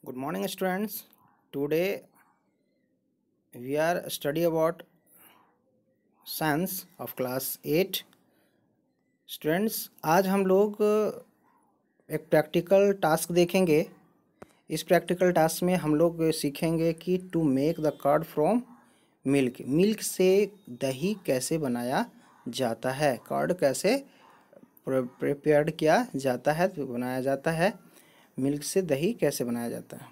Good morning, students. Today we are study about science of class 8. Students, आज हम लोग एक प्रैक्टिकल टास्क देखेंगे। इस प्रैक्टिकल टास्क में हम लोग सीखेंगे कि to make the curd from milk. Milk से दही कैसे बनाया जाता है, कर्ड कैसे प्रिपेयर्ड किया जाता है, बनाया जाता है, मिल्क से दही कैसे बनाया जाता है।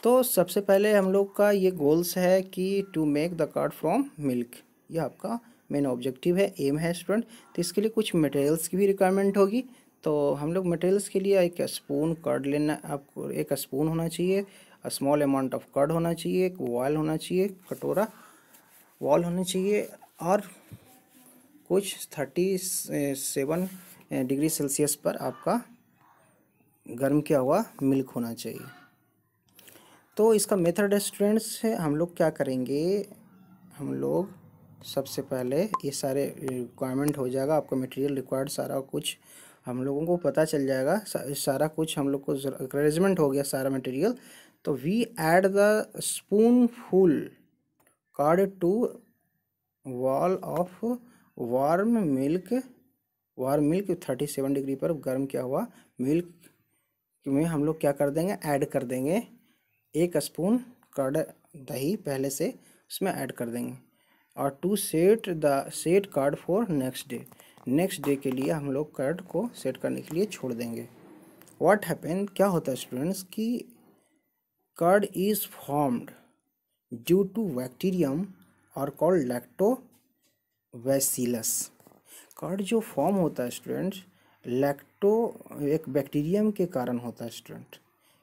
तो सबसे पहले हम लोग का ये गोल्स है कि to make the curd from milk. ये आपका मेन ऑब्जेक्टिव है, एम है स्टूडेंट। तो इसके लिए कुछ मटेरियल्स की भी रिक्वायरमेंट होगी। तो हम लोग मटेरियल्स के लिए एक स्पून कर्ड लेना, आपको एक स्पून होना चाहिए, स्मॉल अमाउंट ऑफ कर्ड होना चाहिए, एक वॉल होना चाहिए, कटोरा वॉल होनी चाहिए, और कुछ 37 डिग्री सेल्सियस पर आपका गर्म किया हुआ मिल्क होना चाहिए। तो इसका मेथड है स्टूडेंट्स, हम लोग क्या करेंगे, हम लोग सबसे पहले ये सारे रिक्वायरमेंट हो जाएगा, आपका मटेरियल रिक्वायर्ड सारा कुछ हम लोगों को पता चल जाएगा, सारा कुछ हम लोग को अरेंजमेंट हो गया सारा मटेरियल। तो we add the spoonful curd to bowl of warm milk 37 degree पर गर्म किया हुआ मिल्क में हम लोग क्या कर देंगे, ऐड कर देंगे एक स्पून कर्ड, दही पहले से उसमें ऐड कर देंगे। और to set curd for next day के लिए हम लोग कर्ड को सेट करने के लिए छोड़ देंगे। व्हाट हैपन, क्या होता है स्टूडेंट्स कि curd is formed due to bacterium और कॉल्ड लैक्टोबैसिलस। कर्ड जो फॉर्म होता है स्टूडेंट्स, एक बैक्टीरियम के कारण होता है स्टूडेंट,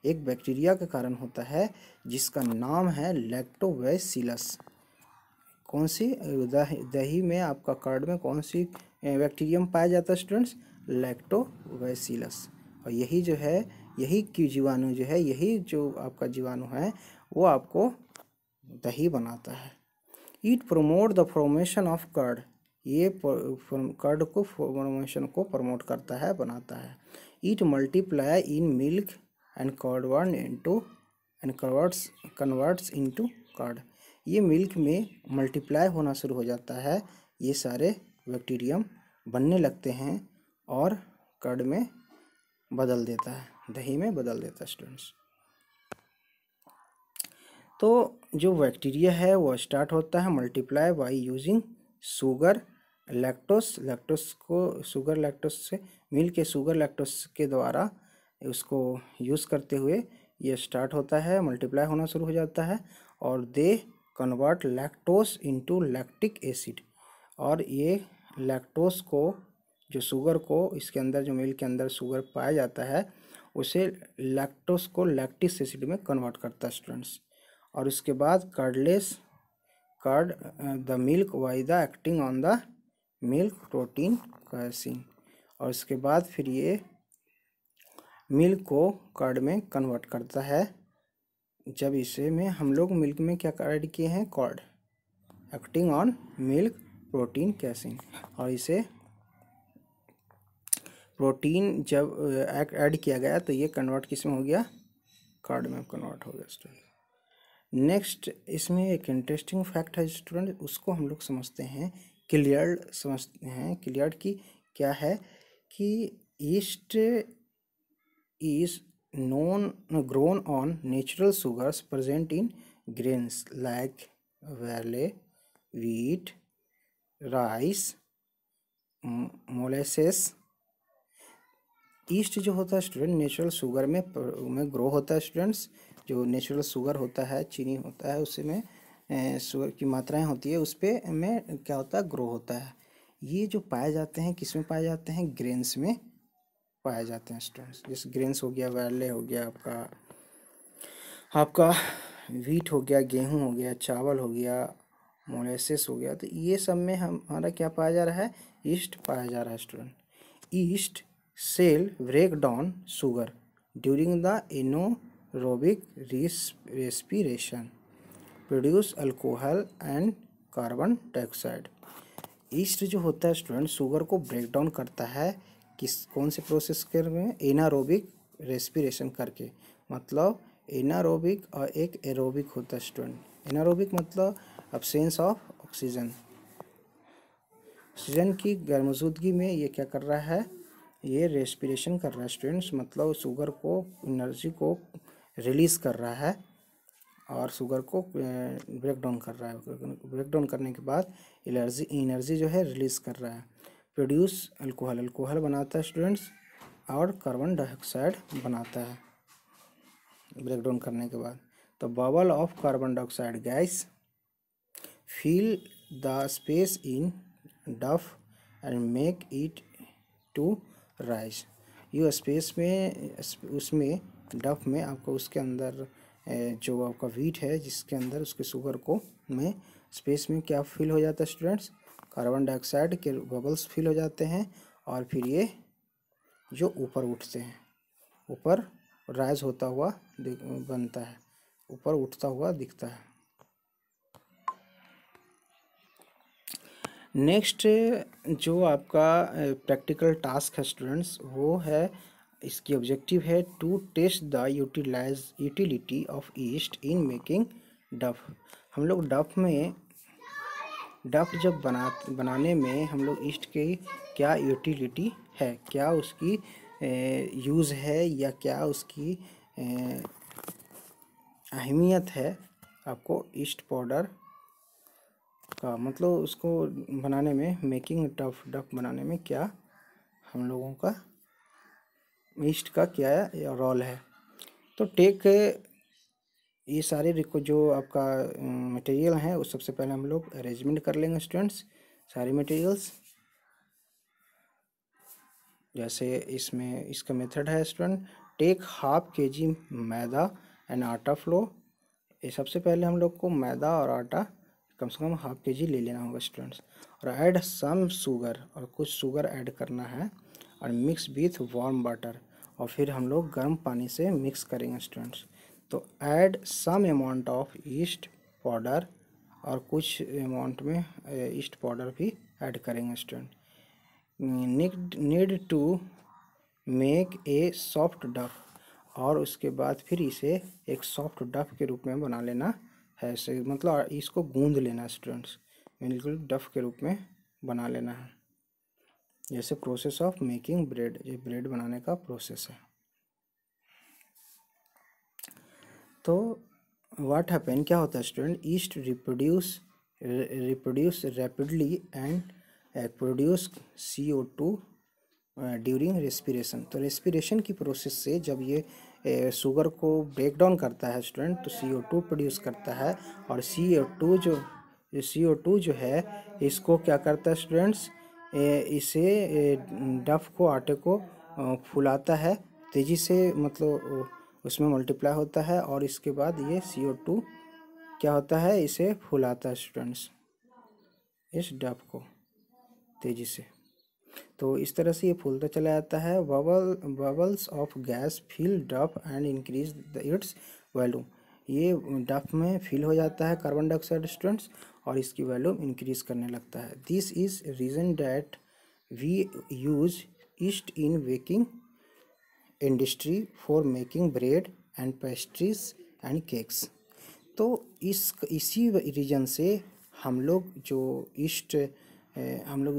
एक बैक्टीरिया के कारण होता है जिसका नाम है लैक्टोबैसिलस। कौन सी दही में, आपका कर्ड में कौन सी बैक्टीरियम पाया जाता है स्टूडेंट्स, लैक्टोबैसिलस। और यही जो है, यही की जीवाणु जो है, यही जो आपका जीवाणु है वो आपको दही बनाता है। It promote the formation of curd, ये कर्ड को फॉर्मेशन को प्रमोट करता है, बनाता है। It multiply in milk and converts into curd, ये मिल्क में मल्टीप्लाई होना शुरू हो जाता है, ये सारे बैक्टीरियम बनने लगते हैं और कर्ड में बदल देता है, दही में बदल देता है स्टूडेंट्स। तो जो बैक्टीरिया है वो स्टार्ट होता है multiply by using sugar lactose को शुगर लैक्टोस से मिल के शुगर लैक्टोस के द्वारा उसको यूज़ करते हुए ये स्टार्ट होता है, मल्टीप्लाई होना शुरू हो जाता है, और they convert lactose into lactic acid. और ये लैक्टोस को, जो शुगर को, इसके अंदर जो मिल्क के अंदर शुगर पाया जाता है उसे लैक्टोस को लैक्टिक एसिड में कन्वर्ट करता है स्टूडेंट्स। और उसके बाद curd the milk by the acting on the milk protein casein, और उसके बाद फिर ये मिल्क को कर्ड में कन्वर्ट करता है। जब इसे में हम लोग मिल्क में क्या ऐड किए हैं, curd acting on milk protein casein, और इसे प्रोटीन जब ऐड किया गया तो ये कन्वर्ट किस में हो गया, कर्ड में कन्वर्ट हो गया स्टूडेंट। नेक्स्ट इसमें एक इंटरेस्टिंग फैक्ट है स्टूडेंट, उसको हम लोग समझते हैं, समझते हैं क्लियर्ड की क्या है कि east is grown on natural sugars present in grains like barley, wheat, rice, molasses। East जो होता है स्टूडेंट नेचुरल शुगर में ग्रो होता है स्टूडेंट्स। जो नेचुरल शुगर होता है, चीनी होता है, उसमें शुगर की मात्राएं होती है, उस पे में क्या होता है, ग्रो होता है। ये जो पाए जाते हैं किस में पाए जाते हैं, ग्रेन्स में पाए जाते हैं स्टूडेंट्स। जैसे ग्रेन्स हो गया, बैरले हो गया, आपका वीट हो गया, गेहूं हो गया, चावल हो गया, मोलेसेस हो गया। तो ये सब में हमारा क्या पाया जा रहा है, ईस्ट पाया जा रहा है student. Yeast cell break down sugar during the anaerobic respiration produce alcohol and carbon dioxide. Yeast जो होता है स्टूडेंट शुगर को ब्रेक डाउन करता है, कौन से प्रोसेस में, एनारोबिक रेस्पिरेशन करके, मतलब एनारोबिक और एक एरोबिक होता है स्टूडेंट। एनारोबिक मतलब अब्सेंस ऑफ ऑक्सीजन, ऑक्सीजन की गैरमौजूदगी में ये क्या कर रहा है, ये रेस्पिरेशन कर रहा है स्टूडेंट्स, मतलब शुगर को, एनर्जी को रिलीज़ कर रहा है और शुगर को ब्रेक डाउन कर रहा है। ब्रेक डाउन करने के बाद एनर्जी जो है रिलीज़ कर रहा है। प्रोड्यूस अल्कोहल, अल्कोहल बनाता है स्टूडेंट्स और कार्बन डाइऑक्साइड बनाता है ब्रेक डाउन करने के बाद। तो bubble of carbon dioxide gas fill the space in duff and make it to rise। ये स्पेस में उसमें डफ में आपको उसके अंदर जो आपका वीट है जिसके अंदर उसके शुगर को में स्पेस में क्या फिल हो जाता है स्टूडेंट्स, कार्बन डाइऑक्साइड के बबल्स फिल हो जाते हैं और फिर ये जो ऊपर उठते हैं, ऊपर राइज होता हुआ बनता है, ऊपर उठता हुआ दिखता है। नेक्स्ट जो आपका प्रैक्टिकल टास्क है स्टूडेंट्स, वो है, इसकी ऑब्जेक्टिव है to test the utility of yeast in making dough. हम लोग डफ जब बनाने में हम लोग ईस्ट की क्या यूटिलिटी है, क्या उसकी यूज़ है या क्या उसकी अहमियत है, आपको ईस्ट पाउडर का मतलब उसको बनाने में, मेकिंग डफ बनाने में क्या हम लोगों का ईस्ट का क्या रोल है। तो टेक ये सारे जो आपका मटेरियल हैं उस सबसे पहले हम लोग अरेंजमेंट कर लेंगे स्टूडेंट्स सारे मटेरियल्स। जैसे इसमें इसका मेथड है student, take half kg maida and atta flour. ये सबसे पहले हम लोग को मैदा और आटा कम से कम हाफ kg ले लेना होगा स्टूडेंट्स, और ऐड सम शुगर, और कुछ शुगर ऐड करना है, और मिक्स विथ वार्म वाटर, और फिर हम लोग गर्म पानी से मिक्स करेंगे स्टूडेंट्स। तो add some amount of yeast powder, और कुछ अमाउंट में ईस्ट पाउडर भी ऐड करेंगे student. Need to make a soft dough, और उसके बाद फिर इसे एक सॉफ्ट डफ के रूप में बना लेना है, ऐसे मतलब इसको गूंद लेना स्टूडेंट्स, बिल्कुल डफ के रूप में बना लेना है। जैसे प्रोसेस ऑफ मेकिंग ब्रेड, ये ब्रेड बनाने का प्रोसेस है। तो व्हाट हैपन, क्या होता है student, east reproduce rapidly and produce CO2 during respiration. तो रेस्पिरेशन की प्रोसेस से जब ये शुगर को ब्रेक डाउन करता है स्टूडेंट, तो CO2 प्रोड्यूस करता है, और CO2 जो है इसको क्या करता है स्टूडेंट्स, इसे डफ को, आटे को फुलाता है तेज़ी से, मतलब उसमें मल्टीप्लाई होता है, और इसके बाद ये CO2 क्या होता है, इसे फुलाता है स्टूडेंट्स, इस डफ को तेज़ी से। तो इस तरह से ये फूलता चला जाता है। Bubbles of gas fill dough and increase its volume. ये डफ में फिल हो जाता है कार्बन डाइऑक्साइड स्टूडेंट्स, और इसकी वैल्यूम इंक्रीज करने लगता है। This is reason that we use yeast in baking industry for making bread and pastries and cakes. तो इसी रीजन से हम लोग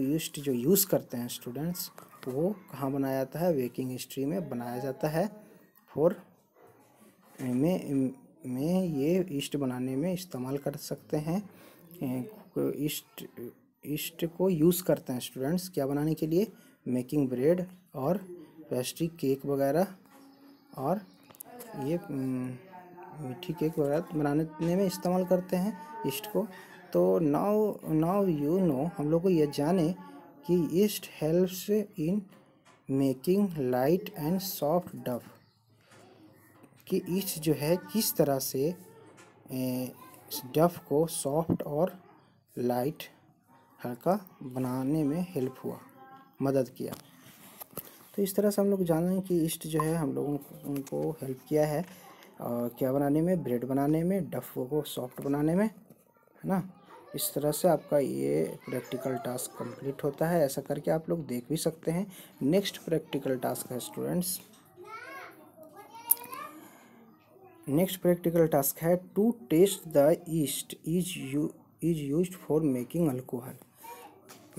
ईस्ट जो यूज़ करते हैं स्टूडेंट्स, वो कहाँ बनाया जाता है, बेकिंग इंडस्ट्री में बनाया जाता है। में ये ईस्ट बनाने में इस्तेमाल कर सकते हैं। ईस्ट को यूज़ करते हैं स्टूडेंट्स क्या बनाने के लिए, मेकिंग ब्रेड और पेस्ट्री केक वगैरह, और ये मीठी केक वगैरह बनाने में इस्तेमाल करते हैं ईस्ट को। तो नाउ यू नो, हम लोग को यह जाने कि east helps in making light and soft डफ, कि ईस्ट जो है किस तरह से डफ को सॉफ्ट और लाइट हल्का बनाने में हेल्प हुआ, मदद किया। तो इस तरह से हम लोग जान रहे हैं कि ईस्ट जो है हम लोगों को हेल्प किया है क्या बनाने में, ब्रेड बनाने में, डफ को सॉफ्ट बनाने में, है ना। इस तरह से आपका ये प्रैक्टिकल टास्क कंप्लीट होता है। ऐसा करके आप लोग देख भी सकते हैं। नेक्स्ट प्रैक्टिकल टास्क है स्टूडेंट्स, नेक्स्ट प्रैक्टिकल टास्क है to test the yeast is used for making alcohol.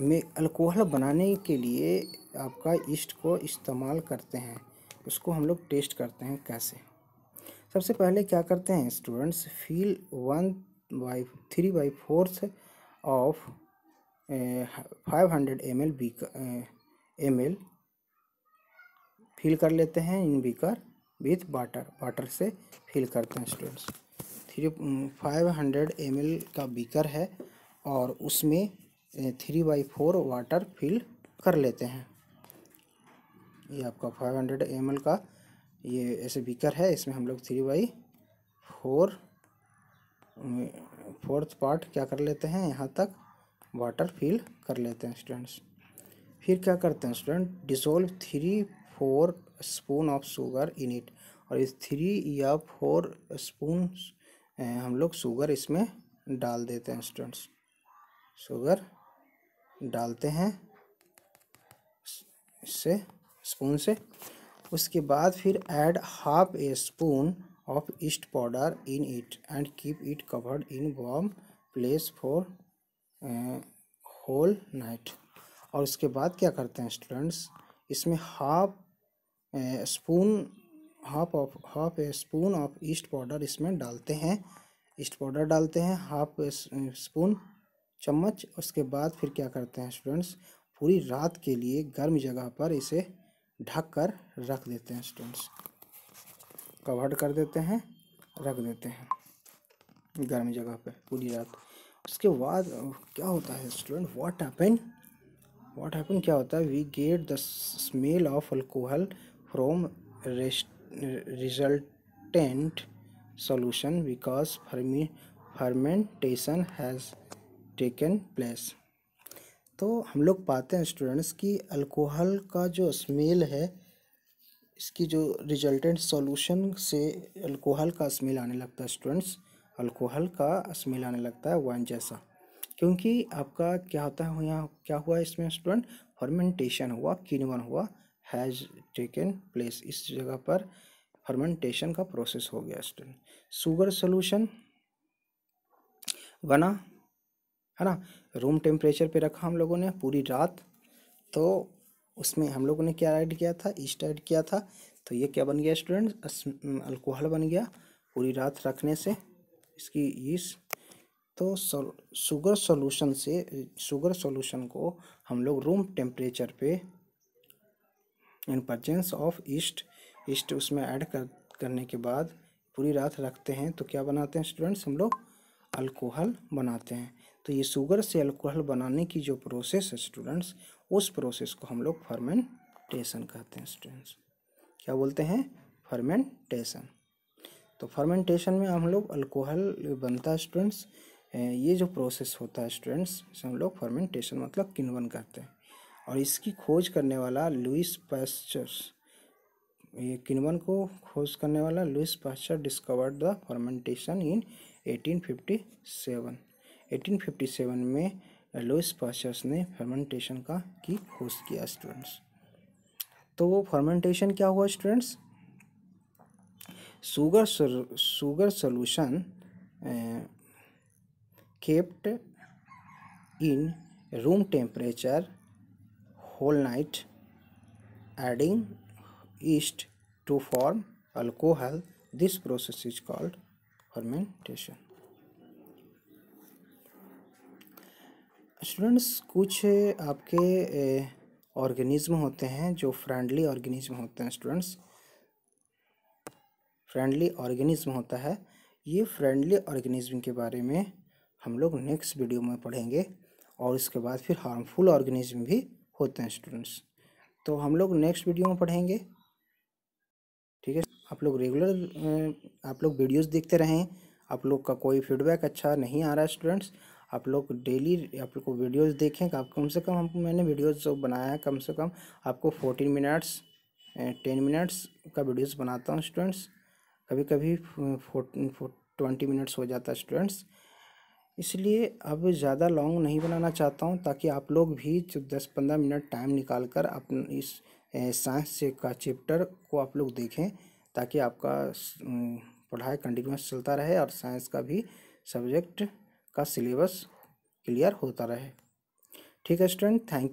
में अल्कोहल बनाने के लिए आपका ईस्ट को इस्तेमाल करते हैं, उसको हम लोग टेस्ट करते हैं कैसे। सबसे पहले क्या करते हैं students, fill 1/3/4 of 500 ml fill कर लेते हैं इन बीकर विथ वाटर से फिल करते हैं स्टूडेंट्स। 500 ml का बीकर है और उसमें 3/4 वाटर फिल कर लेते हैं। ये आपका 500 ml का ये ऐसे बीकर है, इसमें हम लोग 3/4 पार्ट क्या कर लेते हैं, यहाँ तक वाटर फिल कर लेते हैं स्टूडेंट्स। फिर क्या करते हैं student, dissolve 3-4 spoon of sugar in it. और इस 3 या 4 स्पून हम लोग शुगर इसमें डाल देते हैं स्टूडेंट्स। शुगर डालते हैं इससे स्पून से। उसके बाद फिर add half a spoon of yeast powder in it and keep it covered in warm place for whole night. और उसके बाद क्या करते हैं स्टूडेंट्स, इसमें half a spoon of yeast powder इसमें डालते हैं। ईस्ट पाउडर डालते हैं हाफ स्पून चम्मच। उसके बाद फिर क्या करते हैं स्टूडेंट्स, पूरी रात के लिए गर्म जगह पर इसे ढक कर रख देते हैं स्टूडेंट्स। कवर्ड कर देते हैं, रख देते हैं गर्म जगह पर पूरी रात। उसके बाद क्या होता है स्टूडेंट, व्हाट हैपन क्या होता है, we get the smell of alcohol from resultant solution because fermentation has taken place. तो हम लोग पाते हैं स्टूडेंट्स कि अल्कोहल का जो स्मेल है, इसकी जो रिजल्टेंट सॉल्यूशन से अल्कोहल का स्मेल आने लगता है स्टूडेंट्स। अल्कोहल का स्मेल आने लगता है वाइन जैसा, क्योंकि आपका क्या होता है, यहाँ क्या हुआ इसमें स्टूडेंट, फर्मेंटेशन हुआ, किण्वन हुआ, हैज़ टेकन प्लेस। इस जगह पर फर्मेंटेशन का प्रोसेस हो गया स्टूडेंट। शुगर सोल्यूशन बना है ना, रूम टेम्परेचर पे रखा हम लोगों ने पूरी रात। तो उसमें हम लोगों ने क्या ऐड किया था, ईस्ट ऐड किया था। तो ये क्या बन गया स्टूडेंट, अल्कोहल बन गया पूरी रात रखने से इसकी ईस्ट। तो शुगर सॉल्यूशन को हम लोग रूम टेम्परेचर पे इन प्रेजेंस ऑफ ईस्ट उसमें ऐड करने के बाद पूरी रात रखते हैं। तो क्या बनाते हैं स्टूडेंट्स, हम लोग अल्कोहल बनाते हैं। तो ये शुगर से अल्कोहल बनाने की जो प्रोसेस है स्टूडेंट्स, उस प्रोसेस को हम लोग फर्मेंटेशन कहते हैं स्टूडेंट्स। क्या बोलते हैं, फर्मेंटेशन। तो फर्मेंटेशन में हम लोग अल्कोहल बनता है स्टूडेंट्स। ये जो प्रोसेस होता है स्टूडेंट्स, इसे हम लोग फर्मेंटेशन मतलब किण्वन करते हैं। और इसकी खोज करने वाला लुईस पास्चर, ये किण्वन को खोज करने वाला Louis Pasteur discovered the fermentation in 1857 में लुईस पास्चर ने फर्मेंटेशन की खोज किया स्टूडेंट्स। तो वो फर्मेंटेशन क्या हुआ students, sugar solution kept in room temperature whole night, adding yeast to form alcohol. This process is called fermentation. Students, कुछ आपके ऑर्गेनिज्म होते हैं जो फ्रेंडली ऑर्गेनिज्म होते हैं स्टूडेंट्स। फ्रेंडली ऑर्गेनिज्म होता है, ये फ्रेंडली ऑर्गेनिज्म के बारे में हम लोग नेक्स्ट वीडियो में पढ़ेंगे। और इसके बाद फिर हार्मफुल ऑर्गेनिज्म भी होते हैं स्टूडेंट्स, तो हम लोग नेक्स्ट वीडियो में पढ़ेंगे। ठीक है, आप लोग वीडियोस देखते रहें। आप लोग का कोई फीडबैक अच्छा नहीं आ रहा है स्टूडेंट्स, आप लोग डेली आप लोग को वीडियोस देखें। आप कम से कम मैंने वीडियोस जो बनाया है, कम से कम आपको 14 मिनट्स 10 मिनट्स का वीडियोस बनाता हूँ स्टूडेंट्स। कभी कभी 20 मिनट्स हो जाता है स्टूडेंट्स, इसलिए अब ज़्यादा लॉन्ग नहीं बनाना चाहता हूँ, ताकि आप लोग भी 10-15 मिनट टाइम निकाल कर अपन इस साइंस से का चैप्टर को आप लोग देखें, ताकि आपका पढ़ाई कंटिन्यूस चलता रहे और साइंस का भी सब्जेक्ट का सिलेबस क्लियर होता रहे। ठीक है स्टूडेंट, थैंक यू।